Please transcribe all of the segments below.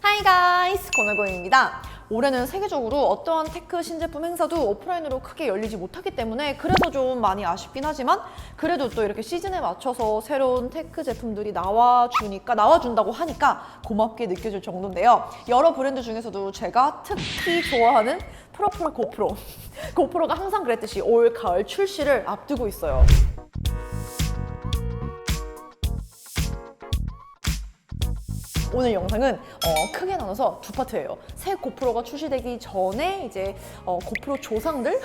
Hi guys! 권하고입니다. 올해는 세계적으로 어떠한 테크 신제품 행사도 오프라인으로 크게 열리지 못하기 때문에 그래서 좀 많이 아쉽긴 하지만 그래도 또 이렇게 시즌에 맞춰서 새로운 테크 제품들이 나와준다고 하니까 고맙게 느껴질 정도인데요. 여러 브랜드 중에서도 제가 특히 좋아하는 프로폴 고프로 고프로가 항상 그랬듯이 올 가을 출시를 앞두고 있어요. 오늘 영상은 크게 나눠서 두 파트예요. 새 고프로가 출시되기 전에 이제 고프로 조상들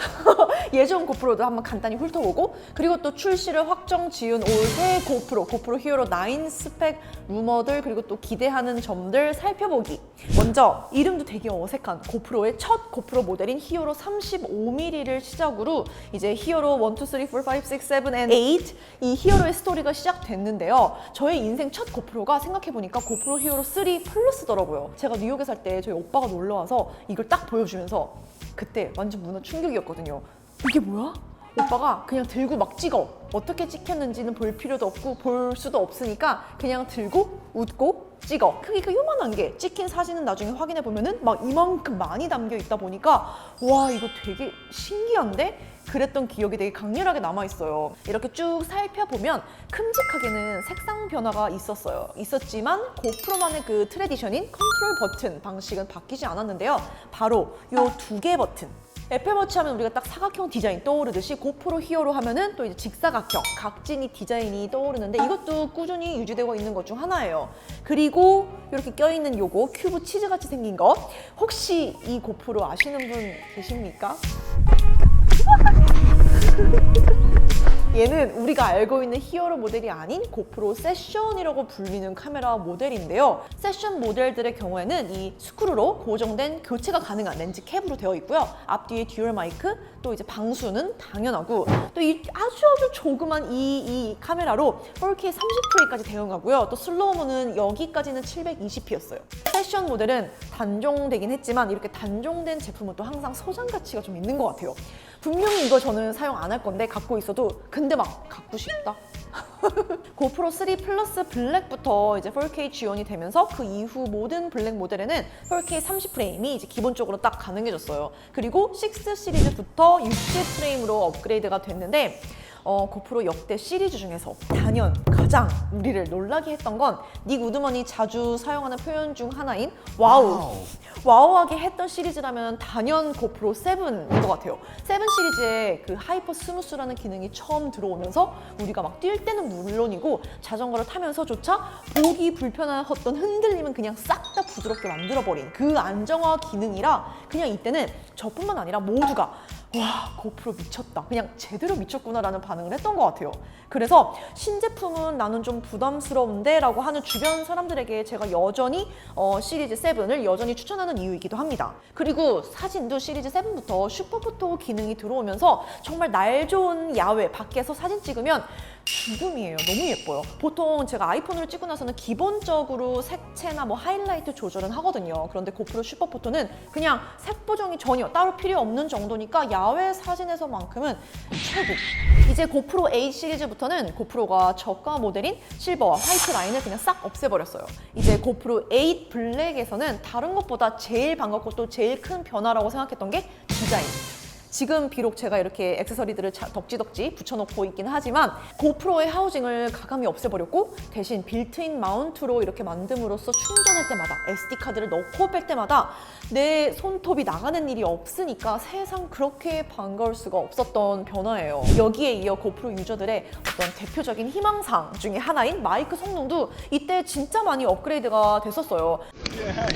예전 고프로도 한번 간단히 훑어보고, 그리고 또 출시를 확정 지은 올 새 고프로 히어로 9 스펙 루머들, 그리고 또 기대하는 점들 살펴보기. 먼저 이름도 되게 어색한 고프로의 첫 고프로 모델인 히어로 35mm를 시작으로 이제 히어로 1, 2, 3, 4, 5, 6, 7, and 8 이 히어로의 스토리가 시작됐는데요. 저의 인생 첫 고프로가 생각해보니까 고프로 히어로 3 플러스더라고요. 제가 뉴욕에 살 때 저희 오빠가 놀러와서 이걸 딱 보여주면서 그때 완전 문화 충격이었거든요. 이게 뭐야? 오빠가 그냥 들고 막 찍어. 어떻게 찍혔는지는 볼 필요도 없고 볼 수도 없으니까 그냥 들고 웃고 찍어. 크기가 요만한 게 찍힌 사진은 나중에 확인해 보면은 막 이만큼 많이 담겨 있다 보니까 와, 이거 되게 신기한데? 그랬던 기억이 되게 강렬하게 남아있어요. 이렇게 쭉 살펴보면 큼직하게는 색상 변화가 있었지만 고프로만의 그 트레디션인 컨트롤 버튼 방식은 바뀌지 않았는데요. 바로 요 두 개 버튼. 애플워치 하면 우리가 딱 사각형 디자인 떠오르듯이 고프로 히어로 하면은 또 이제 직사각형, 각진이 디자인이 떠오르는데 이것도 꾸준히 유지되고 있는 것 중 하나예요. 그리고 이렇게 껴있는 요거 큐브 치즈같이 생긴 거, 혹시 이 고프로 아시는 분 계십니까? 얘는 우리가 알고 있는 히어로 모델이 아닌 고프로 세션이라고 불리는 카메라 모델인데요. 세션 모델들의 경우에는 이 스크루로 고정된 교체가 가능한 렌즈 캡으로 되어 있고요. 앞뒤에 듀얼 마이크, 또 이제 방수는 당연하고, 또 이 아주 조그만 이 카메라로 4K 30프레임까지 대응하고요. 또 슬로우모는 여기까지는 720p였어요. 세션 모델은 단종되긴 했지만 이렇게 단종된 제품은 또 항상 소장 가치가 좀 있는 것 같아요. 분명히 이거 저는 사용 안 할 건데 갖고 있어도 근데 막 갖고 싶다. 고프로 3 플러스 블랙부터 이제 4K 지원이 되면서 그 이후 모든 블랙 모델에는 4K 30프레임이 이제 기본적으로 딱 가능해졌어요. 그리고 6 시리즈부터 60프레임으로 업그레이드가 됐는데 고프로 역대 시리즈 중에서 단연 가장 우리를 놀라게 했던 건 닉 우드먼이 자주 사용하는 표현 중 하나인 와우하게 했던 시리즈라면 단연 고프로 7인 것 같아요. 7 시리즈에 그 하이퍼 스무스라는 기능이 처음 들어오면서 우리가 막 뛸 때는 물론이고 자전거를 타면서조차 보기 불편한 어떤 흔들림은 그냥 싹 다 부드럽게 만들어버린 그 안정화 기능이라 그냥 이때는 저뿐만 아니라 모두가 와, 고프로 미쳤다, 그냥 제대로 미쳤구나라는 반응을 했던 것 같아요. 그래서 신제품은 나는 좀 부담스러운데 라고 하는 주변 사람들에게 제가 여전히 시리즈 7을 여전히 추천하는 이유이기도 합니다. 그리고 사진도 시리즈 7부터 슈퍼포토 기능이 들어오면서 정말 날 좋은 야외 밖에서 사진 찍으면 죽음이에요. 너무 예뻐요. 보통 제가 아이폰으로 찍고 나서는 기본적으로 색채나 뭐 하이라이트 조절은 하거든요. 그런데 고프로 슈퍼포토는 그냥 색 보정이 전혀 따로 필요 없는 정도니까 야외 사진에서만큼은 최고. 이제 고프로 8 시리즈부터는 고프로가 저가 모델인 실버와 화이트 라인을 그냥 싹 없애버렸어요. 이제 고프로 8 블랙에서는 다른 것보다 제일 반갑고 또 제일 큰 변화라고 생각했던 게 디자인. 지금 비록 제가 이렇게 액세서리들을 덕지덕지 붙여놓고 있긴 하지만 고프로의 하우징을 가감히 없애버렸고 대신 빌트인 마운트로 이렇게 만듦으로써 충전할 때마다 SD카드를 넣고 뺄 때마다 내 손톱이 나가는 일이 없으니까 세상 그렇게 반가울 수가 없었던 변화예요. 여기에 이어 고프로 유저들의 어떤 대표적인 희망사항 중에 하나인 마이크 성능도 이때 진짜 많이 업그레이드가 됐었어요.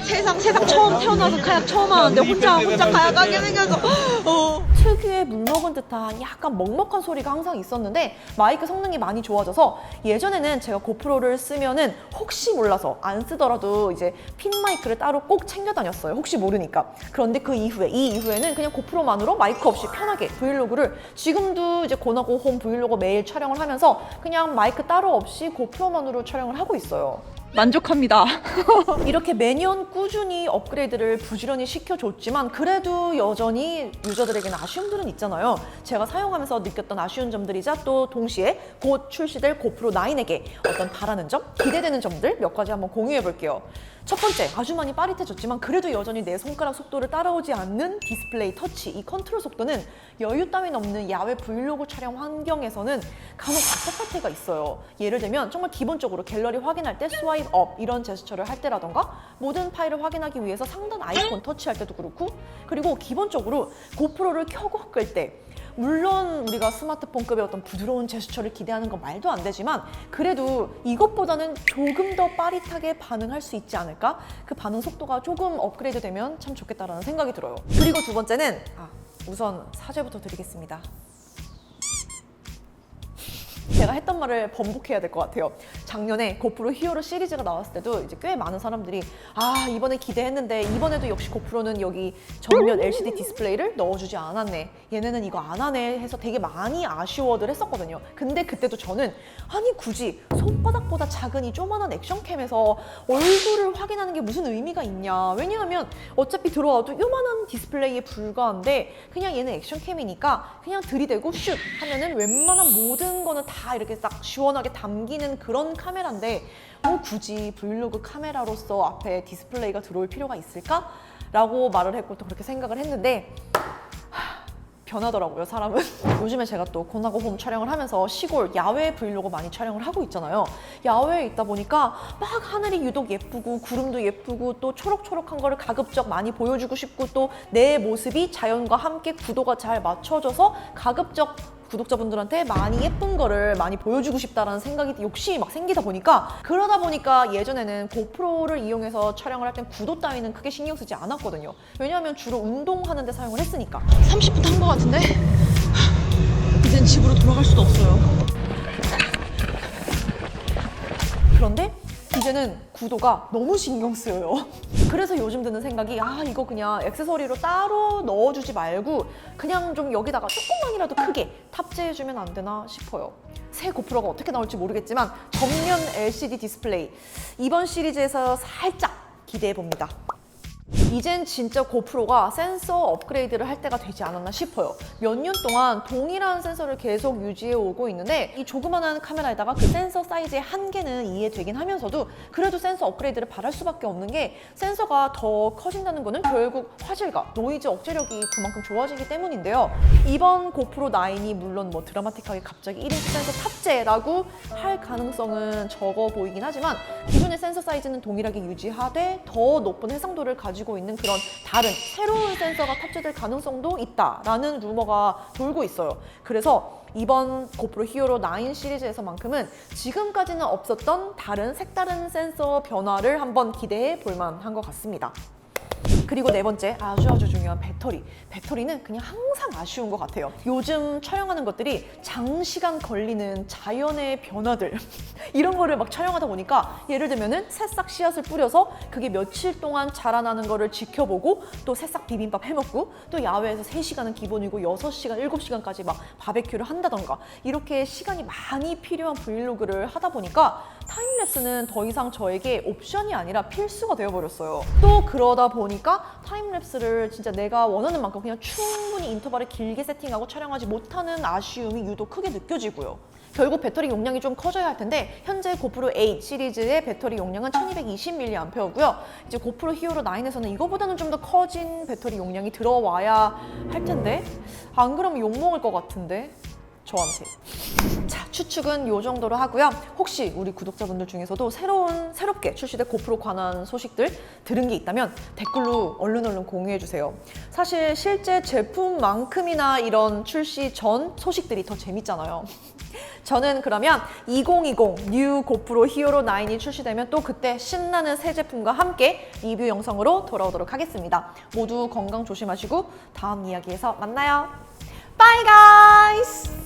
세상 처음 태어나서 카약 처음 하는데 혼자 카약하게 생겨서 특유의 물 먹은 듯한 약간 먹먹한 소리가 항상 있었는데 마이크 성능이 많이 좋아져서 예전에는 제가 고프로를 쓰면은 혹시 몰라서 안 쓰더라도 이제 핀 마이크를 따로 꼭 챙겨 다녔어요. 혹시 모르니까. 그런데 이 이후에는 그냥 고프로만으로 마이크 없이 편하게 브이로그를, 지금도 이제 고나고 홈 브이로그 매일 촬영을 하면서 그냥 마이크 따로 없이 고프로만으로 촬영을 하고 있어요. 만족합니다. 이렇게 매년 꾸준히 업그레이드를 부지런히 시켜줬지만 그래도 여전히 유저들에게는 아쉬움들은 있잖아요. 제가 사용하면서 느꼈던 아쉬운 점들이자 또 동시에 곧 출시될 고프로 9에게 어떤 바라는 점, 기대되는 점들 몇 가지 한번 공유해 볼게요. 첫 번째, 아주 많이 빠릿해졌지만 그래도 여전히 내 손가락 속도를 따라오지 않는 디스플레이 터치. 이 컨트롤 속도는 여유 따윈 없는 야외 브이로그 촬영 환경에서는 간혹 답답할 때가 있어요. 예를 들면 정말 기본적으로 갤러리 확인할 때 스와이프 업 이런 제스처를 할 때라던가 모든 파일을 확인하기 위해서 상단 아이콘 터치할 때도 그렇고, 그리고 기본적으로 고프로를 켜고 끌 때 물론 우리가 스마트폰급의 어떤 부드러운 제스처를 기대하는 건 말도 안 되지만 그래도 이것보다는 조금 더 빠릿하게 반응할 수 있지 않을까? 그 반응 속도가 조금 업그레이드 되면 참 좋겠다라는 생각이 들어요. 그리고 두 번째는 우선 사죄부터 드리겠습니다. 제가 했던 말을 번복해야 될 것 같아요. 작년에 고프로 히어로 시리즈가 나왔을 때도 이제 꽤 많은 사람들이 이번에 기대했는데 이번에도 역시 고프로는 여기 전면 LCD 디스플레이를 넣어주지 않았네, 얘네는 이거 안 하네 해서 되게 많이 아쉬워들 했었거든요. 근데 그때도 저는 아니 굳이 손바닥보다 작은 이 조만한 액션캠에서 얼굴을 확인하는 게 무슨 의미가 있냐, 왜냐하면 어차피 들어와도 요만한 디스플레이에 불과한데 그냥 얘는 액션캠이니까 그냥 들이대고 슛 하면은 웬만한 모든 거는 다 이렇게 딱 시원하게 담기는 그런 카메라인데 굳이 브이로그 카메라로서 앞에 디스플레이가 들어올 필요가 있을까? 라고 말을 했고 또 그렇게 생각을 했는데 변하더라고요, 사람은. 요즘에 제가 또 고나고 홈 촬영을 하면서 시골 야외 브이로그 많이 촬영을 하고 있잖아요. 야외에 있다 보니까 막 하늘이 유독 예쁘고 구름도 예쁘고 또 초록초록한 거를 가급적 많이 보여주고 싶고 또 내 모습이 자연과 함께 구도가 잘 맞춰져서 가급적 구독자분들한테 많이 예쁜 거를 많이 보여주고 싶다라는 생각이 욕심이 막 생기다 보니까, 그러다 보니까 예전에는 고프로를 이용해서 촬영을 할 땐 구도 따위는 크게 신경 쓰지 않았거든요. 왜냐하면 주로 운동하는 데 사용을 했으니까. 30분 탄 거 같은데 이젠 집으로 돌아갈 수도 없어요. 그런데 이제는 구도가 너무 신경 쓰여요. 그래서 요즘 드는 생각이 이거 그냥 액세서리로 따로 넣어주지 말고 그냥 좀 여기다가 조금만이라도 크게 탑재해주면 안 되나 싶어요. 새 고프로가 어떻게 나올지 모르겠지만 전면 LCD 디스플레이 이번 시리즈에서 살짝 기대해봅니다. 이젠 진짜 고프로가 센서 업그레이드를 할 때가 되지 않았나 싶어요. 몇 년 동안 동일한 센서를 계속 유지해 오고 있는데 이 조그만한 카메라에다가 그 센서 사이즈의 한계는 이해되긴 하면서도 그래도 센서 업그레이드를 바랄 수밖에 없는 게, 센서가 더 커진다는 거는 결국 화질과 노이즈 억제력이 그만큼 좋아지기 때문인데요. 이번 고프로 9이 물론 뭐 드라마틱하게 갑자기 1인치 센서 탑재라고 할 가능성은 적어 보이긴 하지만 기존의 센서 사이즈는 동일하게 유지하되 더 높은 해상도를 가지고 있는 그런 다른 새로운 센서가 탑재될 가능성도 있다라는 루머가 돌고 있어요. 그래서 이번 고프로 히어로 9 시리즈에서만큼은 지금까지는 없었던 다른 색다른 센서 변화를 한번 기대해 볼 만한 것 같습니다. 그리고 네 번째, 아주 중요한 배터리. 배터리는 그냥 항상 아쉬운 것 같아요. 요즘 촬영하는 것들이 장시간 걸리는 자연의 변화들 이런 거를 막 촬영하다 보니까 예를 들면은 새싹 씨앗을 뿌려서 그게 며칠 동안 자라나는 거를 지켜보고 또 새싹 비빔밥 해먹고 또 야외에서 3시간은 기본이고 6시간, 7시간까지 막 바베큐를 한다던가 이렇게 시간이 많이 필요한 브이로그를 하다 보니까 타임랩스는 더 이상 저에게 옵션이 아니라 필수가 되어버렸어요. 또 그러다 보니까 타임랩스를 진짜 내가 원하는 만큼 그냥 충분히 인터벌을 길게 세팅하고 촬영하지 못하는 아쉬움이 유독 크게 느껴지고요. 결국 배터리 용량이 좀 커져야 할 텐데 현재 고프로 8 시리즈의 배터리 용량은 1220mAh고요. 이제 고프로 히어로 9에서는 이거보다는 좀 더 커진 배터리 용량이 들어와야 할 텐데 안 그러면 욕먹을 것 같은데 저한테. 자, 추측은 이 정도로 하고요. 혹시 우리 구독자분들 중에서도 새롭게 출시된 고프로 관한 소식들 들은 게 있다면 댓글로 얼른 공유해주세요. 사실 실제 제품만큼이나 이런 출시 전 소식들이 더 재밌잖아요. 저는 그러면 2020 뉴 고프로 히어로 9이 출시되면 또 그때 신나는 새 제품과 함께 리뷰 영상으로 돌아오도록 하겠습니다. 모두 건강 조심하시고 다음 이야기에서 만나요. Bye guys!